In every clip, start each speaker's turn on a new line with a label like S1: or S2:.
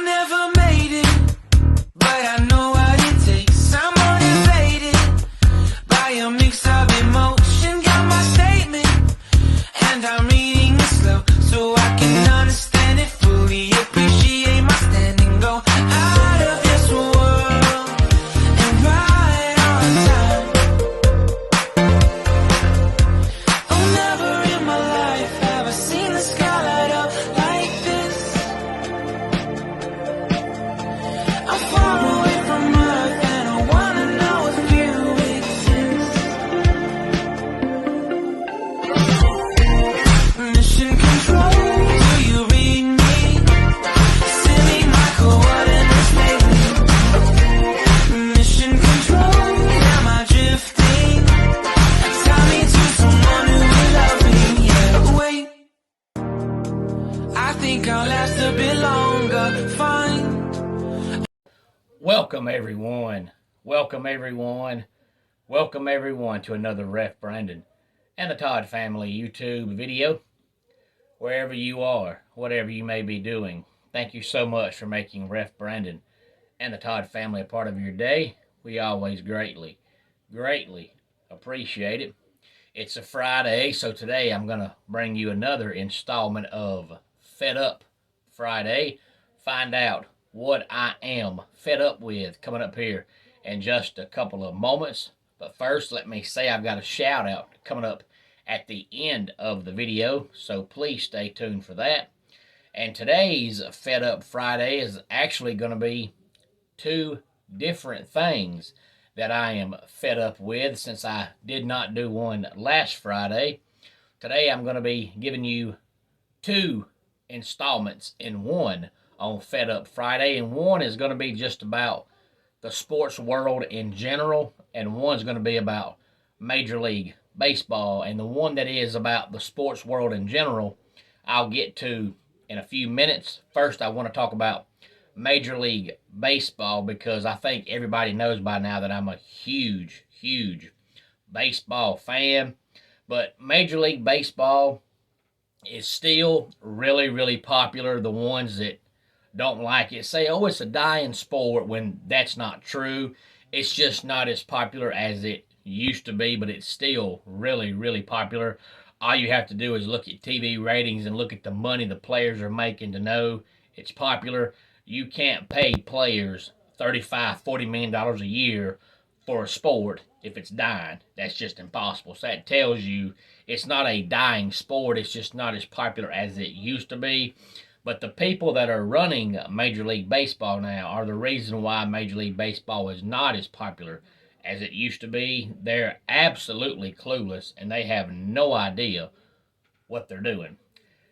S1: never made it, but I know what it takes. I'm motivated by a mix of emotion. Got my statement, and I'm reading it slow so I can understand it fully. Appreciate my standing, go out of this world and right on time. Oh, never in my life have I seen the sky light up like this. I'm far away from Earth and I wanna know if you exist. Mission control, do you read me? Send me my coordinates lately. Mission control, am I drifting? Tie me to someone who will love me, yeah. Wait, I think I'll last a bit longer. Fine.
S2: Welcome everyone. Welcome everyone. Welcome everyone to another Ref Brandon and the Todd Family YouTube video. Wherever you are, whatever you may be doing, thank you so much for making Ref Brandon and the Todd Family a part of your day. We always greatly appreciate it. It's a Friday, so today I'm going to bring you another installment of Fed Up Friday. Find out what I am fed up with coming up here in just a couple of moments. But first, let me say I've got a shout out coming up at the end of the video, so please stay tuned for that. And today's Fed Up Friday is actually going to be two different things that I am fed up with since I did not do one last Friday. Today I'm going to be giving you two installments in one on Fed Up Friday, and one is going to be just about the sports world in general, and one's going to be about Major League Baseball. And the one that is about the sports world in general, I'll get to in a few minutes. First, I want to talk about Major League Baseball because I think everybody knows by now that I'm a huge baseball fan. But Major League Baseball is still really popular. The ones that don't like it say, oh, it's a dying sport, when that's not true. It's just not as popular as it used to be, but it's still really popular. All you have to do is look at TV ratings and look at the money the players are making to know it's popular. You can't pay players $35-40 million a year for a sport if it's dying. That's just impossible. So that tells you it's not a dying sport. It's just not as popular as it used to be. But the people that are running Major League Baseball now are the reason why Major League Baseball is not as popular as it used to be. They're absolutely clueless, and they have no idea what they're doing.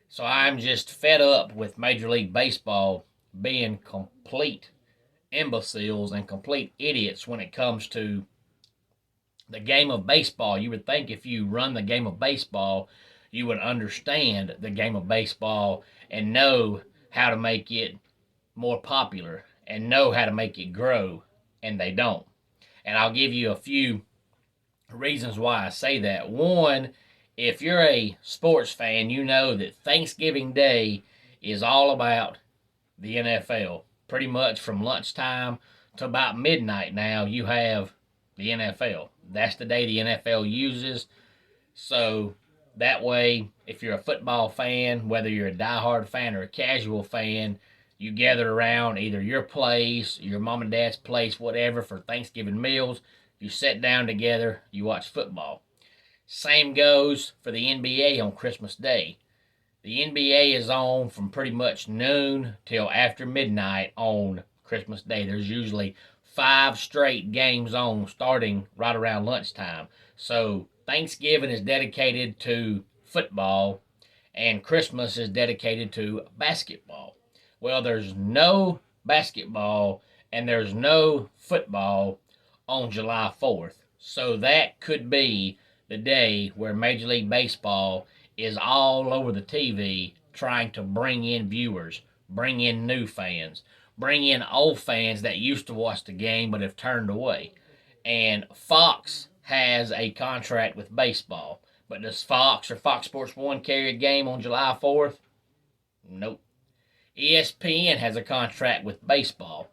S2: So I'm just fed up with Major League Baseball being complete imbeciles and complete idiots when it comes to the game of baseball. You would think if you run the game of baseball, you would understand the game of baseball and know how to make it more popular and know how to make it grow, and they don't. And I'll give you a few reasons why I say that. One, if you're a sports fan, you know that Thanksgiving Day is all about the NFL. Pretty much from lunchtime to about midnight now, you have the NFL. That's the day the NFL uses. So that way, if you're a football fan, whether you're a diehard fan or a casual fan, you gather around either your place, your mom and dad's place, whatever, for Thanksgiving meals. You sit down together, you watch football. Same goes for the NBA on Christmas Day. The NBA is on from pretty much noon till after midnight on Christmas Day. There's usually 5 straight games on starting right around lunchtime. So Thanksgiving is dedicated to football and Christmas is dedicated to basketball. Well, there's no basketball and there's no football on July 4th. So that could be the day where Major League Baseball is all over the TV trying to bring in viewers, bring in new fans, bring in old fans that used to watch the game but have turned away. And Fox has a contract with baseball. But does Fox or Fox Sports 1 carry a game on July 4th? Nope. ESPN has a contract with baseball.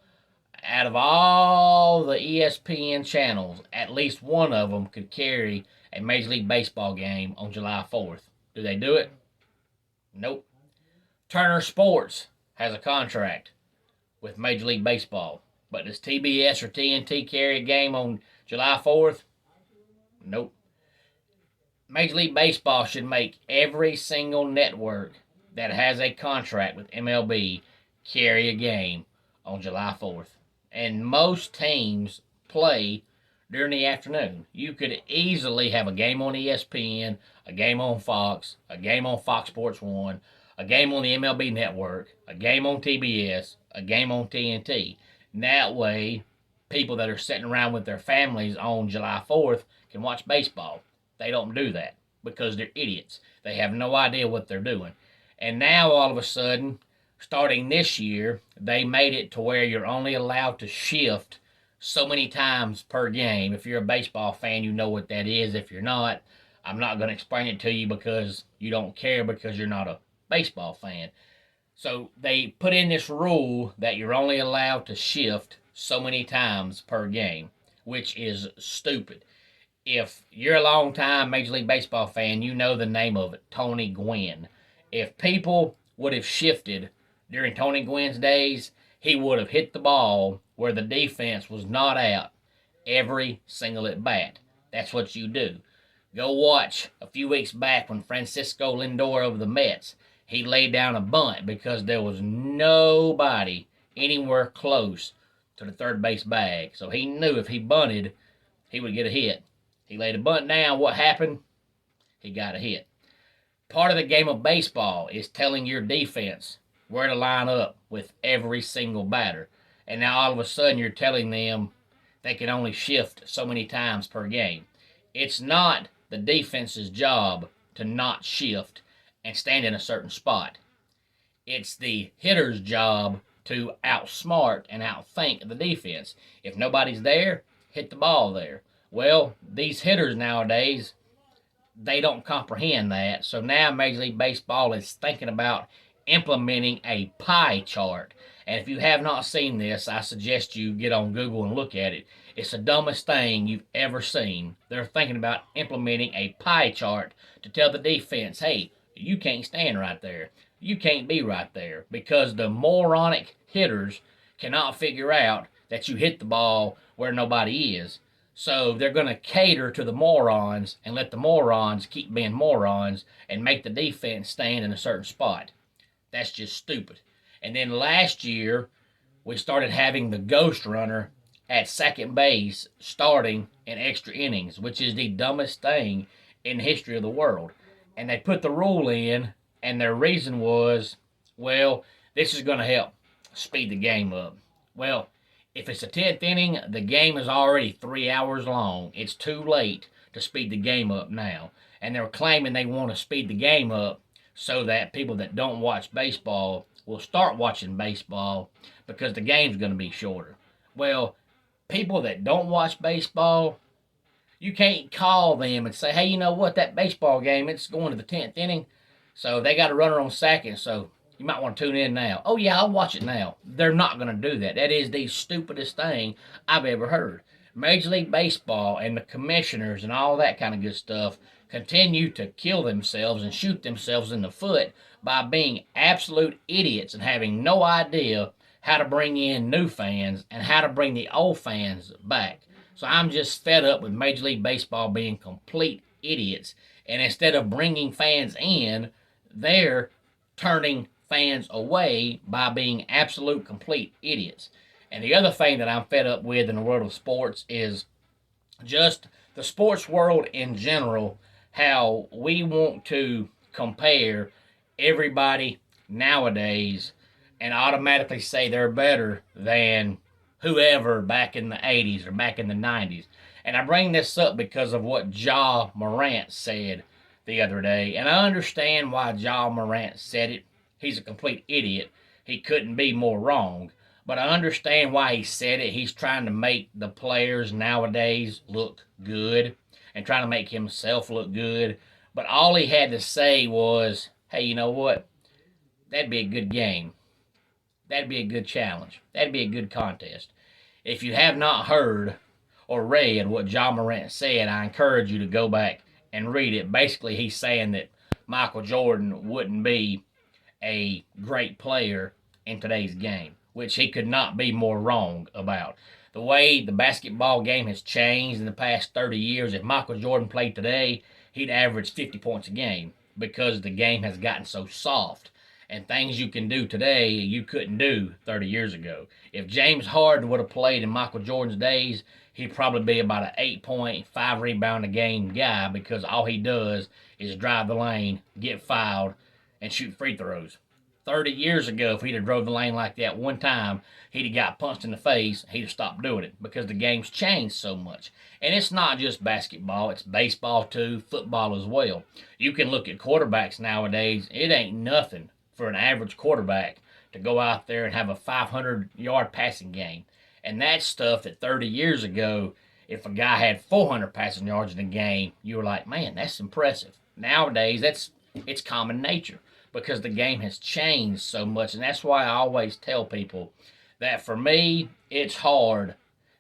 S2: Out of all the ESPN channels, at least one of them could carry a Major League Baseball game on July 4th. Do they do it? Nope. Turner Sports has a contract with Major League Baseball. But does TBS or TNT carry a game on July 4th? Nope. Major League Baseball should make every single network that has a contract with MLB carry a game on July 4th. And most teams play during the afternoon. You could easily have a game on ESPN, a game on Fox, a game on Fox Sports 1, a game on the MLB Network, a game on TBS, a game on TNT. And that way, people that are sitting around with their families on July 4th can watch baseball. They don't do that because they're idiots. They have no idea what they're doing. And now, all of a sudden, starting this year, they made it to where you're only allowed to shift so many times per game. If you're a baseball fan, you know what that is. If you're not, I'm not going to explain it to you because you don't care because you're not a baseball fan. So they put in this rule that you're only allowed to shift so many times per game, which is stupid. If you're a long time Major League Baseball fan, you know the name of it, Tony Gwynn. If people would have shifted during Tony Gwynn's days, he would have hit the ball where the defense was not out every single at bat. That's what you do. Go watch a few weeks back when Francisco Lindor over the Mets, he laid down a bunt because there was nobody anywhere close to the third base bag. So he knew if he bunted, he would get a hit. He laid a bunt down. What happened? He got a hit. Part of the game of baseball is telling your defense where to line up with every single batter. And now all of a sudden you're telling them they can only shift so many times per game. It's not the defense's job to not shift and stand in a certain spot. It's the hitter's job to outsmart and outthink the defense. If nobody's there, hit the ball there. Well, these hitters nowadays, they don't comprehend that. So now Major League Baseball is thinking about implementing a pie chart. And if you have not seen this, I suggest you get on Google and look at it. It's the dumbest thing you've ever seen. They're thinking about implementing a pie chart to tell the defense, hey, you can't stand right there. You can't be right there. Because the moronic hitters cannot figure out that you hit the ball where nobody is. So they're going to cater to the morons and let the morons keep being morons and make the defense stand in a certain spot. That's just stupid. And then last year, we started having the ghost runner at second base starting in extra innings, which is the dumbest thing in the history of the world. And they put the rule in, and their reason was, well, this is going to help speed the game up. Well, if it's the 10th inning, the game is already 3 hours long. It's too late to speed the game up now. And they're claiming they want to speed the game up so that people that don't watch baseball will start watching baseball because the game's going to be shorter. Well, people that don't watch baseball, you can't call them and say, hey, you know what, that baseball game, it's going to the 10th inning, so they got a runner on second, so you might want to tune in now. Oh, yeah, I'll watch it now. They're not going to do that. That is the stupidest thing I've ever heard. Major League Baseball and the commissioners and all that kind of good stuff continue to kill themselves and shoot themselves in the foot by being absolute idiots and having no idea how to bring in new fans and how to bring the old fans back. So I'm just fed up with Major League Baseball being complete idiots. And instead of bringing fans in, they're turning fans away by being absolute complete idiots. And the other thing that I'm fed up with in the world of sports is just the sports world in general, how we want to compare everybody nowadays and automatically say they're better than whoever back in the 80s or back in the 90s. And I bring this up because of what Ja Morant said the other day. And I understand why Ja Morant said it. He's a complete idiot. He couldn't be more wrong. But I understand why he said it. He's trying to make the players nowadays look good and trying to make himself look good. But all he had to say was, hey, you know what? That'd be a good game. That'd be a good challenge. That'd be a good contest. If you have not heard or read what Ja Morant said, I encourage you to go back and read it. Basically, he's saying that Michael Jordan wouldn't be a great player in today's game, which he could not be more wrong about. The way the basketball game has changed in the past 30 years, if Michael Jordan played today, he'd average 50 points a game because the game has gotten so soft. And things you can do today you couldn't do 30 years ago. If James Harden would have played in Michael Jordan's days, he'd probably be about an 8-point, 5 rebound a game guy because all he does is drive the lane, get fouled, and shoot free throws. 30 years ago, if he'd have drove the lane like that one time, he'd have got punched in the face. He'd have stopped doing it because the game's changed so much. And it's not just basketball. It's baseball too, football as well. You can look at quarterbacks nowadays. It ain't nothing for an average quarterback to go out there and have a 500-yard passing game. And that's stuff that 30 years ago, if a guy had 400 passing yards in a game, you were like, man, that's impressive. Nowadays, it's common nature because the game has changed so much. And that's why I always tell people that for me, it's hard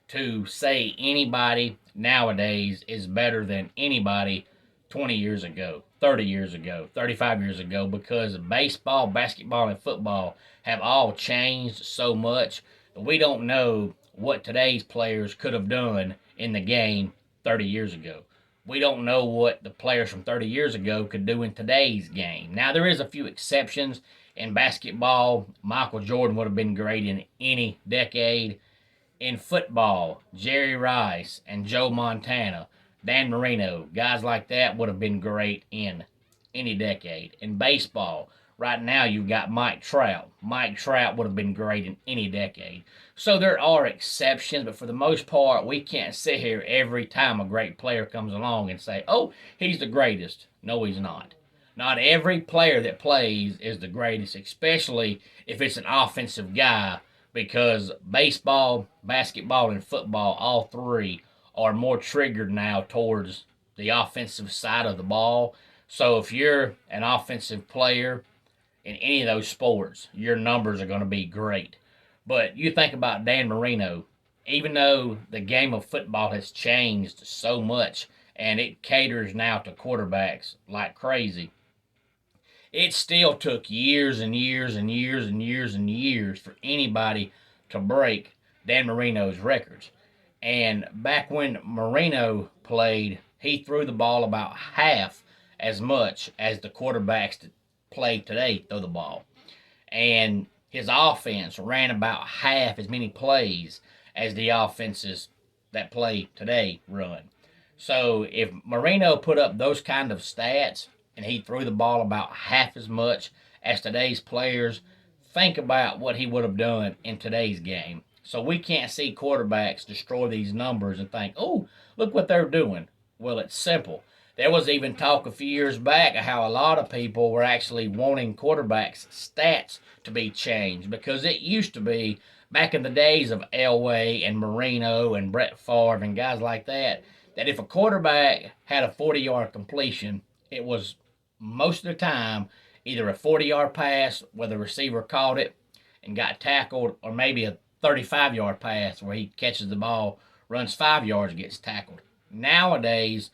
S2: to say anybody nowadays is better than anybody 20 years ago, 30 years ago, 35 years ago, because baseball, basketball, and football have all changed so much that we don't know what today's players could have done in the game 30 years ago. We don't know what the players from 30 years ago could do in today's game. Now, there is a few exceptions. In basketball, Michael Jordan would have been great in any decade. In football, Jerry Rice and Joe Montana, Dan Marino, guys like that would have been great in any decade. In baseball, right now you've got Mike Trout. Mike Trout would have been great in any decade. So there are exceptions, but for the most part, we can't sit here every time a great player comes along and say, oh, he's the greatest. No, he's not. Not every player that plays is the greatest, especially if it's an offensive guy, because baseball, basketball, and football, all three, are more triggered now towards the offensive side of the ball. So if you're an offensive player in any of those sports, your numbers are going to be great. But you think about Dan Marino, even though the game of football has changed so much and it caters now to quarterbacks like crazy, it still took years and years and years and years and years for anybody to break Dan Marino's records. And back when Marino played, he threw the ball about half as much as the quarterbacks that play today throw the ball. And his offense ran about half as many plays as the offenses that play today run. So if Marino put up those kind of stats and he threw the ball about half as much as today's players, think about what he would have done in today's game. So we can't see quarterbacks destroy these numbers and think, oh, look what they're doing. Well, it's simple. There was even talk a few years back of how a lot of people were actually wanting quarterbacks' stats to be changed, because it used to be back in the days of Elway and Marino and Brett Favre and guys like that, that if a quarterback had a 40-yard completion, it was most of the time either a 40-yard pass where the receiver caught it and got tackled, or maybe a 35-yard pass where he catches the ball, runs 5 yards, and gets tackled. Nowadays,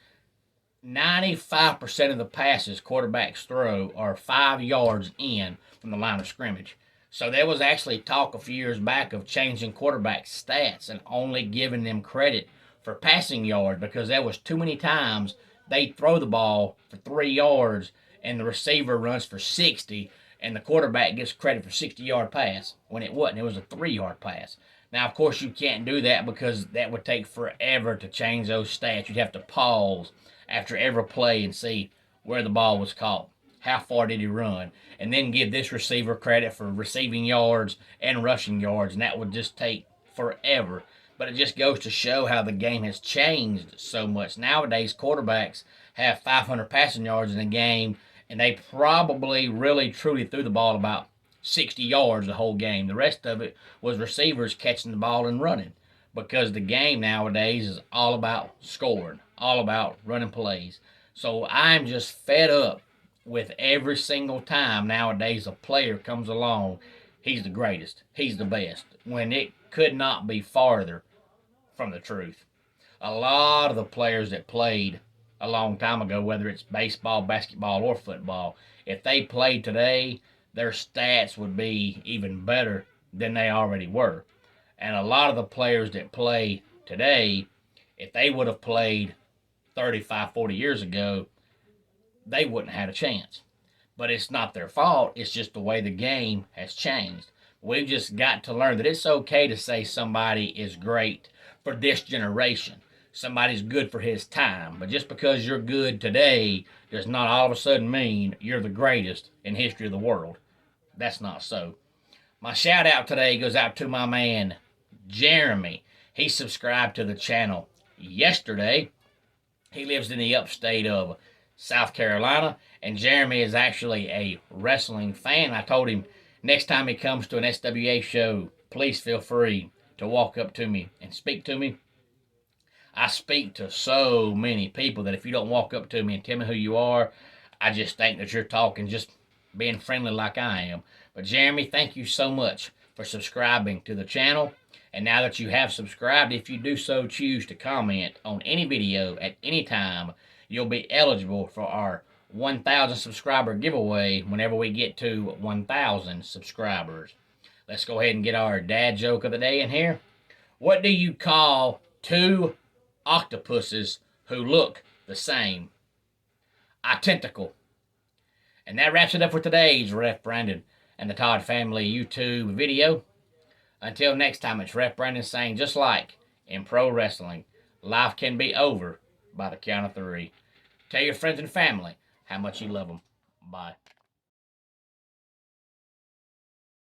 S2: 95% of the passes quarterbacks throw are 5 yards in from the line of scrimmage. So there was actually talk a few years back of changing quarterback stats and only giving them credit for passing yards, because there was too many times they throw the ball for 3 yards and the receiver runs for 60 and the quarterback gets credit for 60-yard pass when it wasn't. It was a 3-yard pass. Now, of course, you can't do that because that would take forever to change those stats. You'd have to pause after every play and see where the ball was caught, how far did he run, and then give this receiver credit for receiving yards and rushing yards, and that would just take forever. But it just goes to show how the game has changed so much. Nowadays, quarterbacks have 500 passing yards in a game, and they probably really truly threw the ball about 60 yards the whole game. The rest of it was receivers catching the ball and running, because the game nowadays is all about scoring, all about running plays. So I'm just fed up with every single time nowadays a player comes along, he's the greatest, he's the best, when it could not be farther from the truth. A lot of the players that played a long time ago, whether it's baseball, basketball, or football, if they played today, their stats would be even better than they already were. And a lot of the players that play today, if they would have played 35, 40 years ago, they wouldn't have had a chance. But it's not their fault. It's just the way the game has changed. We've just got to learn that it's okay to say somebody is great for this generation. Somebody's good for his time. But just because you're good today does not all of a sudden mean you're the greatest in history of the world. That's not so. My shout out today goes out to my man, Jeremy. He subscribed to the channel yesterday. He lives in the upstate of South Carolina, and Jeremy is actually a wrestling fan. I told him next time he comes to an SWA show, please feel free to walk up to me and speak to me. I speak to so many people that if you don't walk up to me and tell me who you are, I just think that you're talking, just being friendly like I am. But Jeremy, thank you so much for subscribing to the channel. And now that you have subscribed, if you do so choose to comment on any video at any time, you'll be eligible for our 1,000 subscriber giveaway whenever we get to 1,000 subscribers. Let's go ahead and get our dad joke of the day in here. What do you call two octopuses who look the same? Identical. And that wraps it up for today's Ref Brandon and the Todd Family YouTube video. Until next time, it's Ref Brandon saying, just like in pro wrestling, life can be over by the count of 3. Tell your friends and family how much you love them. Bye.